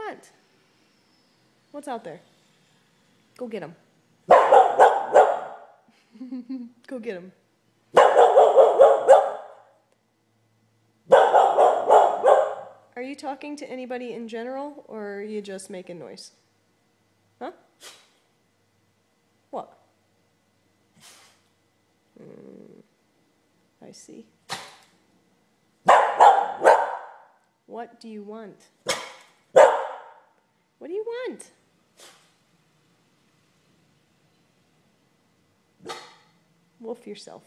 want? What's out there? Go get him. Go get him. Are you talking to anybody in general, or are you just making noise? Huh? What? I see. What do you want? What do you want? Wolf yourself.